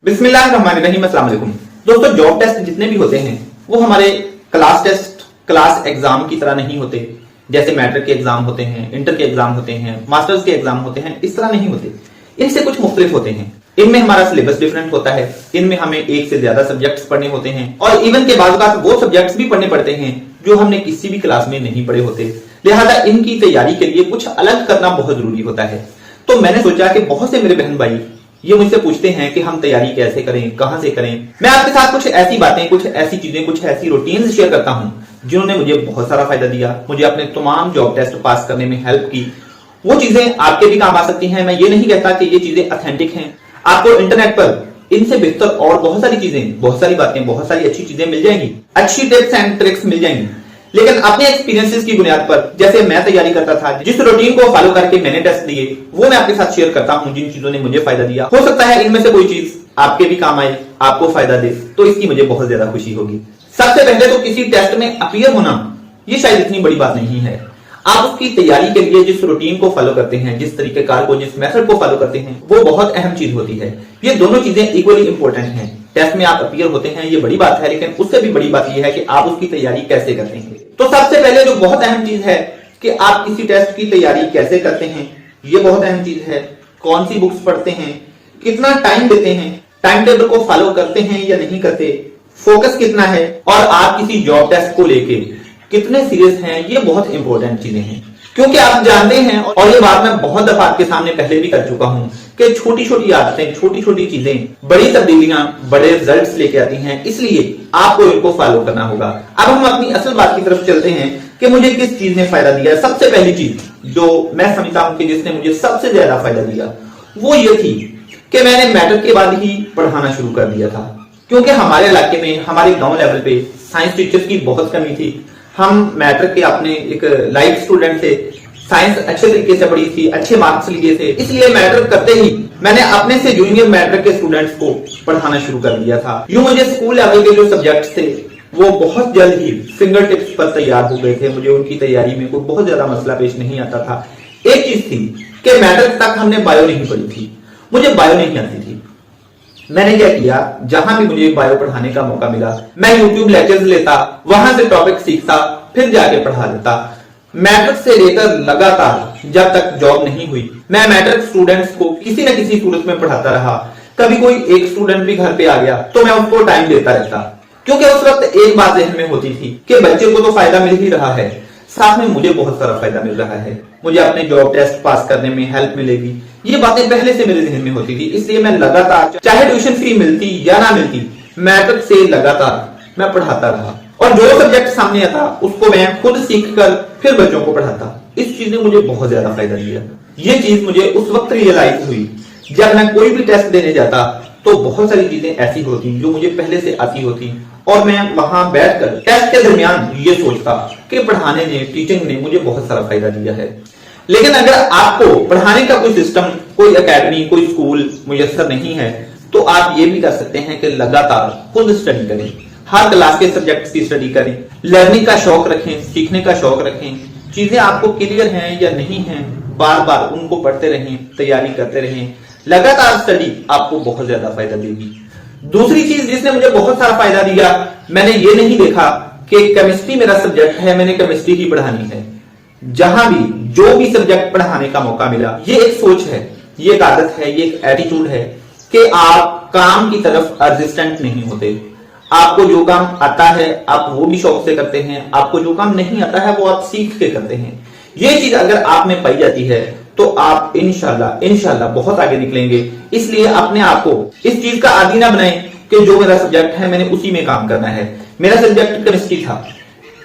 बिस्मिल्लाहिर्रहमानिर्रहीम, अस्सलाम वालेकुम। दोस्तों, जॉब टेस्ट जितने भी होते हैं वो हमारे क्लास टेस्ट, क्लास एग्जाम की तरह नहीं होते। जैसे मैट्रिक के एग्जाम होते हैं, इंटर के एग्जाम होते हैं, मास्टर्स के एग्जाम होते हैं, इस तरह नहीं होते। इनसे कुछ मुख्तलिफ होते हैं। इनमें हमारा सिलेबस डिफरेंट होता है, इनमें हमें एक से ज्यादा सब्जेक्ट्स पढ़ने होते हैं और इवन के बाद वो सब्जेक्ट्स भी पढ़ने पड़ते हैं जो हमने किसी भी क्लास में नहीं पढ़े होते। लिहाजा इनकी तैयारी के लिए कुछ अलग करना बहुत जरूरी होता है। तो मैंने सोचा कि बहुत से मेरे बहन भाई ये मुझसे पूछते हैं कि हम तैयारी कैसे करें, कहां से करें। मैं आपके साथ कुछ ऐसी बातें, कुछ ऐसी चीजें, कुछ ऐसी रूटीन शेयर करता हूं जिन्होंने मुझे बहुत सारा फायदा दिया, मुझे अपने तमाम जॉब टेस्ट पास करने में हेल्प की। वो चीजें आपके भी काम आ सकती हैं। मैं ये नहीं कहता कि ये चीजें ऑथेंटिक हैं। आपको इंटरनेट पर इनसे बेहतर और बहुत सारी चीजें, बहुत सारी बातें, बहुत सारी अच्छी चीजें मिल जाएंगी, अच्छी टिप्स एंड ट्रिक्स मिल जाएंगी। लेकिन अपने एक्सपीरियंसेस की बुनियाद पर, जैसे मैं तैयारी करता था, जिस रूटीन को फॉलो करके मैंने टेस्ट दिए, वो मैं आपके साथ शेयर करता हूं। जिन चीजों ने मुझे फायदा दिया, हो सकता है इनमें से कोई चीज आपके भी काम आए, आपको फायदा दे, तो इसकी मुझे बहुत ज्यादा खुशी होगी। सबसे पहले तो किसी टेस्ट में अपीयर होना ये शायद इतनी बड़ी बात नहीं है। आप उसकी तैयारी के लिए जिस रूटीन को फॉलो करते हैं, जिस तरीकेकार को, जिस मेथड को फॉलो करते हैं, वो बहुत अहम चीज होती है। ये दोनों चीजें इक्वली इंपॉर्टेंट हैं। टेस्ट में आप अपीयर होते हैं, ये बड़ी बात है, लेकिन उससे भी बड़ी बात यह है कि आप उसकी तैयारी कैसे करते हैं। तो सबसे पहले जो बहुत अहम चीज है कि आप किसी टेस्ट की तैयारी कैसे करते हैं, ये बहुत अहम चीज है। कौन सी बुक्स पढ़ते हैं, कितना टाइम देते हैं, टाइम टेबल को फॉलो करते हैं या नहीं करते, फोकस कितना है, और आप किसी जॉब टेस्ट को लेके कितने सीरियस हैं, ये बहुत इंपॉर्टेंट चीजें हैं। क्योंकि आप जानते हैं, और ये बात मैं बहुत दफा आपके सामने पहले भी कर चुका हूं, कि छोटी छोटी आदतें, छोटी छोटी चीजें बड़ी तब्दीलियां, बड़े रिजल्ट्स लेके आती हैं। इसलिए आपको इनको फॉलो करना होगा। अब हम अपनी असल बात की तरफ चलते हैं कि मुझे किस चीज ने फायदा दिया। सबसे पहली चीज जो मैं समझता हूं कि जिसने मुझे सबसे ज्यादा फायदा दिया, वो ये थी कि मैंने मैट्रिक के बाद ही पढ़ाना शुरू कर दिया था। क्योंकि हमारे इलाके में, हमारे गांव लेवल पे साइंस टीचर्स की बहुत कमी थी। हम मैट्रिक के अपने एक लाइट स्टूडेंट थे, साइंस अच्छे तरीके से पढ़ी थी, अच्छे मार्क्स लिए थे। इसलिए मैट्रिक करते ही मैंने अपने से जूनियर मैट्रिक के स्टूडेंट्स को पढ़ाना शुरू कर दिया था। यूं मुझे स्कूल लेवल के जो सब्जेक्ट्स थे वो बहुत जल्द ही फिंगर टिप्स पर तैयार हो गए थे। मुझे उनकी तैयारी में कोई बहुत ज्यादा मसला पेश नहीं आता था। एक चीज थी कि मैट्रिक तक हमने बायो नहीं पढ़ी थी, मुझे बायो नहीं आती थी। मैंने क्या किया, जहां भी मुझे बायो पढ़ाने का मौका मिला, मैं यूट्यूब लेक्चर्स लेता, वहां से टॉपिक सीखता, फिर जाके पढ़ा देता। मैट्रिक से लेकर लगातार जब तक जॉब नहीं हुई, मैं मैट्रिक स्टूडेंट्स को किसी न किसी सूरत में पढ़ाता रहा। कभी कोई एक स्टूडेंट भी घर पे आ गया तो मैं उसको टाइम देता रहता, क्योंकि उस वक्त एक बात ज़हन में होती थी कि बच्चे को तो फायदा मिल ही रहा है, साथ में मुझे बहुत सारा फायदा मिल रहा है, मुझे अपने जॉब टेस्ट पास करने में हेल्प मिलेगी। ये बातें पहले से मेरे जहन में होती थी। इसलिए मैं लगातार, चाहे ट्यूशन फी मिलती या ना मिलती, मैट्रिक से लगातार मैं पढ़ाता रहा। और जो सब्जेक्ट सामने आता उसको मैं खुद सीख कर फिर बच्चों को पढ़ाता। इस चीज ने मुझे बहुत ज्यादा फायदा दिया। ये चीज मुझे उस वक्त रियलाइज हुई जब मैं कोई भी टेस्ट देने जाता तो बहुत सारी चीजें ऐसी होती जो मुझे पहले से आती होती, और मैं वहां बैठकर टेस्ट के दरमियान ये सोचता कि पढ़ाने ने, टीचिंग ने मुझे बहुत सारा फायदा दिया है। लेकिन अगर आपको पढ़ाने का कोई सिस्टम, कोई एकेडमी, कोई स्कूल मुयस्सर नहीं है, तो आप ये भी कर सकते हैं कि लगातार खुद स्टडी करें, हर क्लास के सब्जेक्ट्स की स्टडी करें, लर्निंग का शौक रखें, सीखने का शौक रखें। चीजें आपको क्लियर हैं या नहीं हैं, बार बार उनको पढ़ते रहें, तैयारी करते रहें। लगातार स्टडी आपको बहुत ज्यादा फायदा देगी। दूसरी चीज जिसने मुझे बहुत सारा फायदा दिया, मैंने ये नहीं देखा कि केमिस्ट्री मेरा सब्जेक्ट है, मैंने केमिस्ट्री ही पढ़ानी है। जहां भी जो भी सब्जेक्ट पढ़ाने का मौका मिला, ये एक सोच है, ये एक आदत है, ये एक एटीट्यूड है कि आप काम की तरफ रेजिस्टेंट नहीं होते। आपको जो काम आता है आप वो भी शौक से करते हैं, आपको जो काम नहीं आता है वो आप सीख के करते हैं। ये चीज अगर आप में पाई जाती है तो आप इंशाल्लाह बहुत आगे निकलेंगे। इसलिए अपने आप को इस चीज का आदी ना बनाएं कि जो मेरा सब्जेक्ट है मैंने उसी में काम करना है। मेरा सब्जेक्ट केमिस्ट्री था,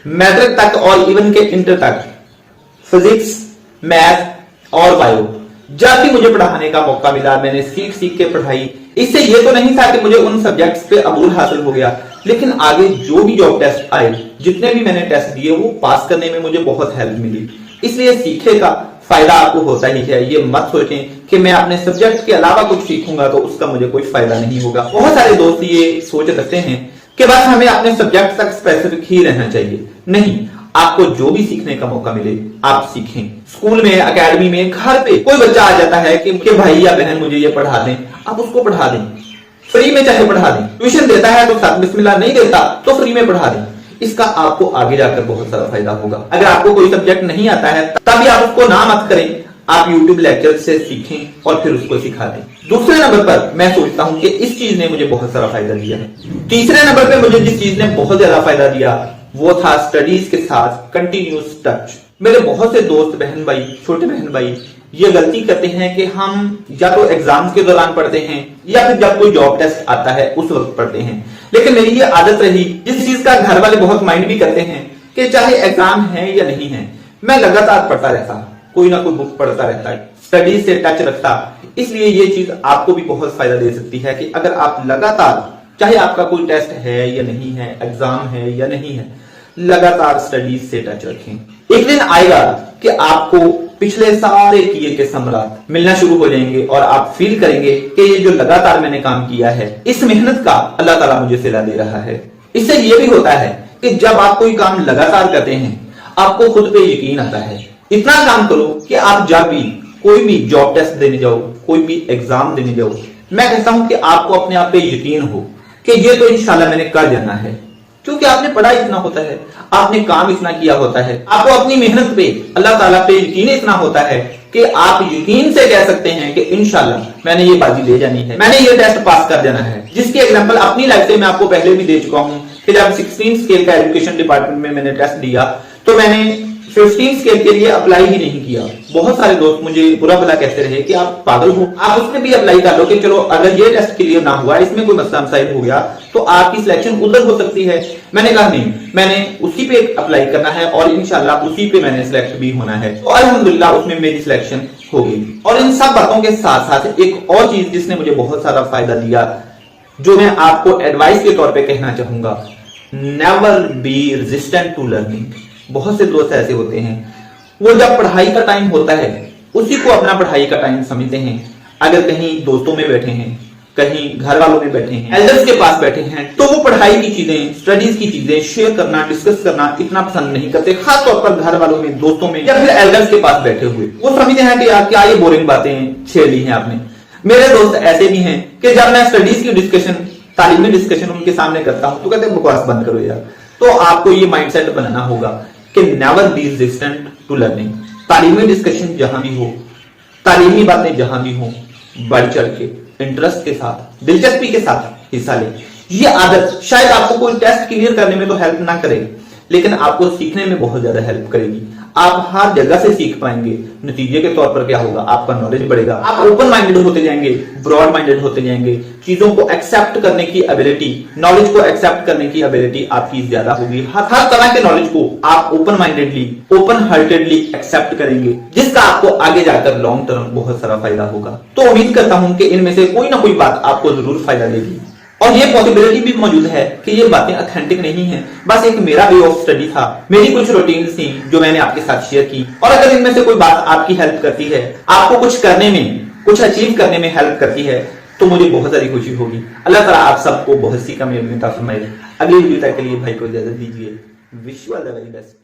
मैट्रिक तक और इवन के इंटर तक फिजिक्स, मैथ और बायो जब भी मुझे पढ़ाने का मौका मिला, मैंने सीख सीख के पढ़ाई। इससे ये तो नहीं था कि मुझे उन सब्जेक्ट्स पे अबूल हासिल हो गया, लेकिन आगे जो भी जॉब टेस्ट आए, जितने भी मैंने टेस्ट दिए, वो पास करने में मुझे बहुत हेल्प मिली। इसलिए सीखे का फायदा आपको होता ही है। ये मत सोचें कि मैं अपने सब्जेक्ट के अलावा कुछ सीखूंगा तो उसका मुझे कोई फायदा नहीं होगा। बहुत सारे दोस्त ये सोच रखते हैं कि बस हमें अपने सब्जेक्ट तक स्पेसिफिक ही रहना चाहिए। नहीं, आपको जो भी सीखने का मौका मिले आप सीखें। स्कूल में, एकेडमी में, घर पे कोई बच्चा आ जाता है कि भाई या बहन मुझे ये पढ़ा दें, आप उसको पढ़ा दें। फ्री में चाहे पढ़ा दें, ट्यूशन देता है तो साथ बिस्मिल्लाह, नहीं देता तो फ्री में पढ़ा दें। इसका आपको आगे जाकर बहुत सारा फायदा होगा। अगर आपको कोई सब्जेक्ट नहीं आता है तभी आप उसको ना मत करें, आप YouTube लेक्चर से सीखें और फिर उसको सिखा दें। दूसरे नंबर पर मैं सोचता हूं कि इस चीज ने मुझे बहुत सारा फायदा दिया है। तीसरे नंबर पर मुझे जिस चीज ने बहुत ज्यादा फायदा दिया वो था स्टडीज के साथ कंटिन्यूस टच। मेरे बहुत से दोस्त बहन भाई, छोटे बहन भाई ये गलती करते हैं कि हम या तो एग्जाम्स के दौरान पढ़ते हैं या फिर जब कोई जॉब टेस्ट आता है उस वक्त पढ़ते हैं। लेकिन मेरी ये आदत रही, जिस चीज का घर वाले बहुत माइंड भी करते हैं कि चाहे एग्जाम है या नहीं है, मैं लगातार पढ़ता रहता, कोई ना कोई बुक पढ़ता रहता है, स्टडी से टच रखता। इसलिए ये चीज आपको भी बहुत फायदा दे सकती है कि अगर आप लगातार, चाहे आपका कोई टेस्ट है या नहीं है, एग्जाम है या नहीं है, लगातार स्टडीज से टच रखें। एक दिन आएगा कि आपको पिछले सारे किए के समरात मिलना शुरू हो जाएंगे और आप फील करेंगे कि ये जो लगातार मैंने काम किया है, इस मेहनत का अल्लाह ताला मुझे सिला दे रहा है। इससे ये भी होता है कि जब आप कोई काम लगातार करते हैं आपको खुद पे यकीन आता है। इतना काम करो कि आप जब भी कोई भी जॉब टेस्ट देने जाओ, कोई भी एग्जाम देने जाओ, मैं कहता हूं कि आपको अपने आप पे यकीन हो कि ये तो इंशाल्लाह मैंने कर जाना है, क्योंकि आपने पढ़ा इतना होता है, आपने काम इतना किया होता है, आपको अपनी मेहनत पे, अल्लाह ताला पे यकीन इतना होता है कि आप यकीन से कह सकते हैं कि इंशाल्लाह मैंने ये बाजी ले जानी है, मैंने ये टेस्ट पास कर जाना है। जिसकी एग्जांपल अपनी लाइफ से मैं आपको पहले भी दे चुका हूं कि जब 16 स्केल का एजुकेशन डिपार्टमेंट में मैंने टेस्ट दिया तो मैंने 15 स्केल के लिए अप्लाई ही नहीं किया। बहुत सारे दोस्त मुझे बुरा भला कहते रहे कि आप पागल हो, आप उसमें भी अप्लाई कर लो कि चलो अगर ये टेस्ट क्लियर ना हुआ, इसमें कोई मसला मसाइल हो गया तो आपकी सिलेक्शन उधर हो सकती है। मैंने कहा नहीं, मैंने उसी पे अप्लाई करना है और इंशाल्लाह उसी पे मैंने सिलेक्ट भी होना है। तो अल्हम्दुलिल्लाह उसमें मेरी सिलेक्शन हो गई। और इन सब बातों के साथ साथ एक और चीज जिसने मुझे बहुत सारा फायदा दिया, जो मैं आपको एडवाइस के तौर पर कहना चाहूंगा, never be resistant to learning. बहुत से दोस्त ऐसे होते हैं, वो जब पढ़ाई का टाइम होता है उसी को अपना पढ़ाई का टाइम समझते हैं। अगर कहीं दोस्तों में बैठे हैं, कहीं घर वालों में बैठे हैं, एल्डर्स के पास बैठे हैं, तो वो पढ़ाई की चीजें, स्टडीज की चीजें शेयर करना, डिस्कस करना इतना पसंद नहीं करते, खासतौर पर घर वालों में, दोस्तों में या फिर एल्डर्स के पास बैठे हुए। वो समझते हैं कि यार क्या ये बोरिंग बातें छेड़ ली हैं आपने। मेरे दोस्त ऐसे भी हैं कि जब मैं स्टडीज की डिस्कशन, तालीमी डिस्कशन उनके सामने करता हूं तो कहते हैं बकवास बंद करो यार। तो आपको ये माइंडसेट बनाना होगा कि never be resistant to learning. तालीमी डिस्कशन जहां भी हो, तालीमी बातें जहां भी हो, बढ़ चढ़ के, इंटरेस्ट के साथ, दिलचस्पी के साथ हिस्सा ले। ये आदत शायद आपको कोई टेस्ट क्लियर करने में तो हेल्प ना करे, लेकिन आपको सीखने में बहुत ज्यादा हेल्प करेगी। आप हर जगह से सीख पाएंगे। नतीजे के तौर पर क्या होगा, आपका नॉलेज बढ़ेगा, आप ओपन माइंडेड होते जाएंगे, ब्रॉड माइंडेड होते जाएंगे। चीजों को एक्सेप्ट करने की एबिलिटी, नॉलेज को एक्सेप्ट करने की एबिलिटी आपकी ज्यादा होगी। हर तरह के नॉलेज को आप open mindedly, open heartedly accept करेंगे, जिसका आपको आगे जाकर लॉन्ग टर्म बहुत सारा फायदा होगा। तो उम्मीद करता हूं कि इनमें से कोई ना कोई बात आपको जरूर फायदा देगी। और ये पॉसिबिलिटी भी मौजूद है कि ये बातें ऑथेंटिक नहीं है, बस एक मेरा वे ऑफ स्टडी था, मेरी कुछ रूटीन थी जो मैंने आपके साथ शेयर की। और अगर इनमें से कोई बात आपकी हेल्प करती है, आपको कुछ करने में, कुछ अचीव करने में हेल्प करती है, तो मुझे बहुत सारी खुशी होगी। अल्लाह ताला आप सबको बहुत सी कामयाबी अता फरमाए। अगली वीडियो तक के लिए भाई को इजाजत दीजिए। Wish you all the very best.